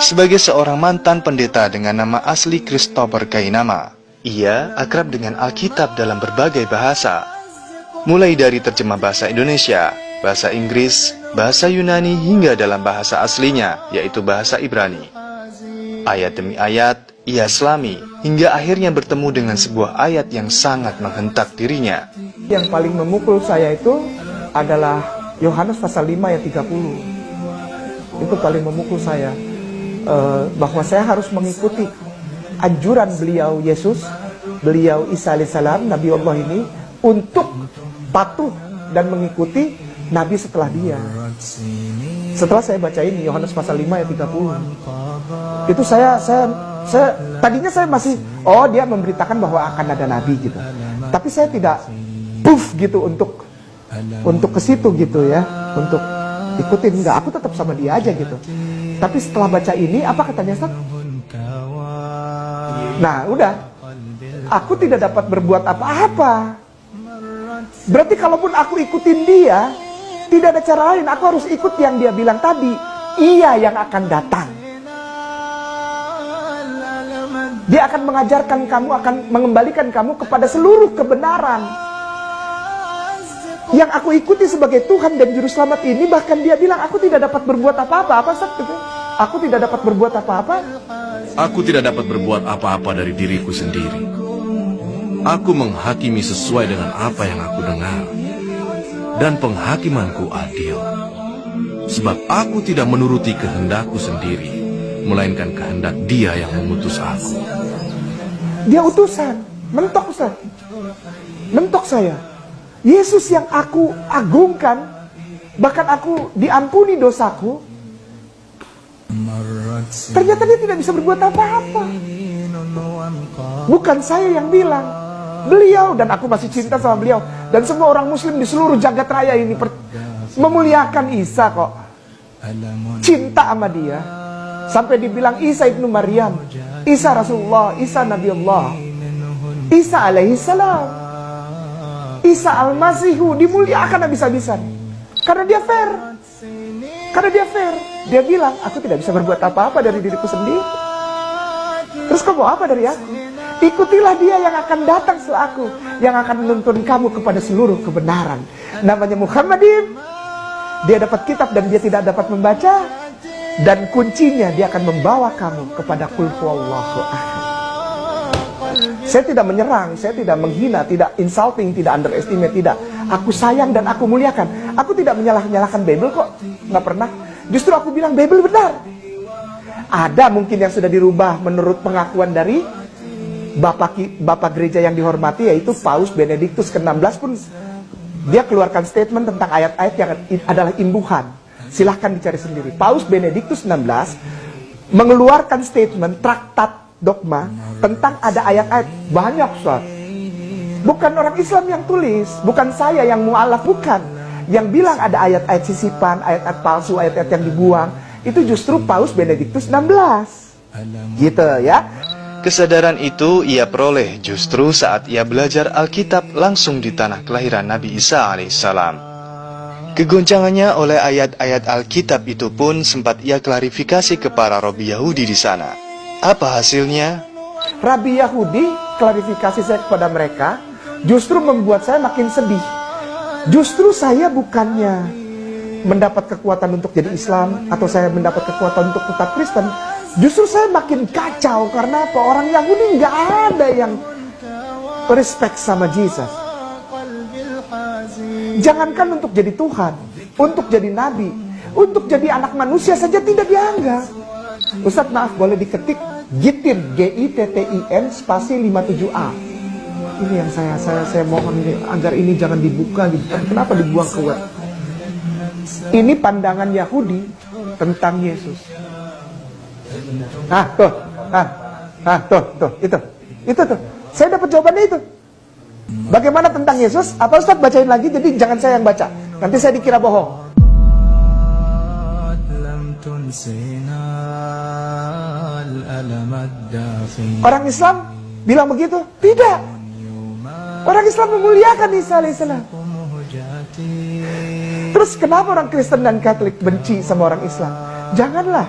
Sebagai seorang mantan pendeta dengan nama asli Christopher Kainama, ia akrab dengan Alkitab dalam berbagai bahasa, mulai dari terjemah bahasa Indonesia, bahasa Inggris, bahasa Yunani, hingga dalam bahasa aslinya, yaitu bahasa Ibrani. Ayat demi ayat, ia selami, hingga akhirnya bertemu dengan sebuah ayat yang sangat menghentak dirinya. Yang paling memukul saya itu adalah Yohanes pasal 5 ayat 30. Itu paling memukul saya. Bahwa saya harus mengikuti anjuran beliau Yesus, beliau Isa alaihissalam, Nabi Allah ini, untuk patuh dan mengikuti Nabi setelah dia. Setelah saya baca ini Yohanes pasal 5 ayat 30, itu saya tadinya saya masih, oh dia memberitakan bahwa akan ada Nabi gitu, tapi saya tidak puff gitu untuk ke situ gitu ya, untuk ikutin, enggak, aku tetap sama dia aja gitu. Tapi setelah baca ini, apa katanya Ustaz? Nah udah, aku tidak dapat berbuat apa-apa. Berarti kalaupun aku ikutin dia, tidak ada cara lain, aku harus ikut yang dia bilang tadi. Ia yang akan datang. Dia akan mengajarkan kamu, akan mengembalikan kamu kepada seluruh kebenaran. Yang aku ikuti sebagai Tuhan dan Juru Selamat ini, bahkan dia bilang, aku tidak dapat berbuat apa-apa. Apa Ustaz? Aku tidak dapat berbuat apa-apa. Aku tidak dapat berbuat apa-apa dari diriku sendiri. Aku menghakimi sesuai dengan apa yang aku dengar. Dan penghakimanku adil. Sebab aku tidak menuruti kehendakku sendiri, melainkan kehendak Dia yang mengutus aku. Dia utusan, mentok Ustaz. Mentok saya. Yesus yang aku agungkan, bahkan aku diampuni dosaku, ternyata dia tidak bisa berbuat apa-apa. Bukan saya yang bilang, beliau, dan aku masih cinta sama beliau. Dan semua orang muslim di seluruh jagat raya ini memuliakan Isa kok. Cinta sama dia. Sampai dibilang Isa ibnu Maryam, Isa Rasulullah, Isa Nabi Allah, Isa alaihissalam, Isa al-Masihu, dimuliakan habis-habisan. Karena dia fair. Karena dia fair. Dia bilang, aku tidak bisa berbuat apa-apa dari diriku sendiri. Terus kamu apa dari aku? Ikutilah dia yang akan datang setelah aku, yang akan menuntun kamu kepada seluruh kebenaran. Namanya Muhammadin. Dia dapat kitab dan dia tidak dapat membaca. Dan kuncinya, dia akan membawa kamu kepada Qul huwallahu ahad. Saya tidak menyerang, saya tidak menghina, tidak insulting, tidak underestimate, tidak. Aku sayang dan aku muliakan. Aku tidak menyalahkan Bible kok, nggak pernah. Justru aku bilang Bible benar. Ada mungkin yang sudah dirubah menurut pengakuan dari Bapak gereja yang dihormati, yaitu Paus Benediktus ke-16 pun dia keluarkan statement tentang ayat-ayat yang adalah imbuhan. Silahkan dicari sendiri. Paus Benediktus 16 mengeluarkan statement traktat dogma tentang ada ayat-ayat banyak Ustaz. Bukan orang Islam yang tulis, bukan saya yang mu'alaf, bukan. Yang bilang ada ayat-ayat sisipan, ayat-ayat palsu, ayat-ayat yang dibuang, itu justru Paus Benediktus 16. Gitu ya. Kesadaran itu ia peroleh justru saat ia belajar Alkitab langsung di tanah kelahiran Nabi Isa alaihissalam. Kegoncangannya oleh ayat-ayat Alkitab itu pun sempat ia klarifikasi ke para rabi Yahudi di sana. Apa hasilnya? Rabi Yahudi, klarifikasi saya kepada mereka, justru membuat saya makin sedih. Justru saya bukannya mendapat kekuatan untuk jadi Islam, atau saya mendapat kekuatan untuk tetap Kristen. Justru saya makin kacau, karena apa? Orang Yahudi nggak ada yang respect sama Jesus. Jangankan untuk jadi Tuhan, untuk jadi Nabi, untuk jadi anak manusia saja tidak dianggap. Ustaz maaf, boleh diketik Gittin, Gittin spasi 57A. Ini yang saya mohon ini, agar ini jangan dibuka gitu. Kenapa dibuang ke web? Ini pandangan Yahudi tentang Yesus. Tuh, itu tuh. Saya dapat jawabannya itu. Bagaimana tentang Yesus? Apa Ustaz bacain lagi? Jadi jangan saya yang baca. Nanti saya dikira bohong. Orang Islam bilang begitu? Tidak. Orang Islam memuliakan Isa alaihissalam. Terus kenapa orang Kristen dan Katolik benci sama orang Islam? Janganlah.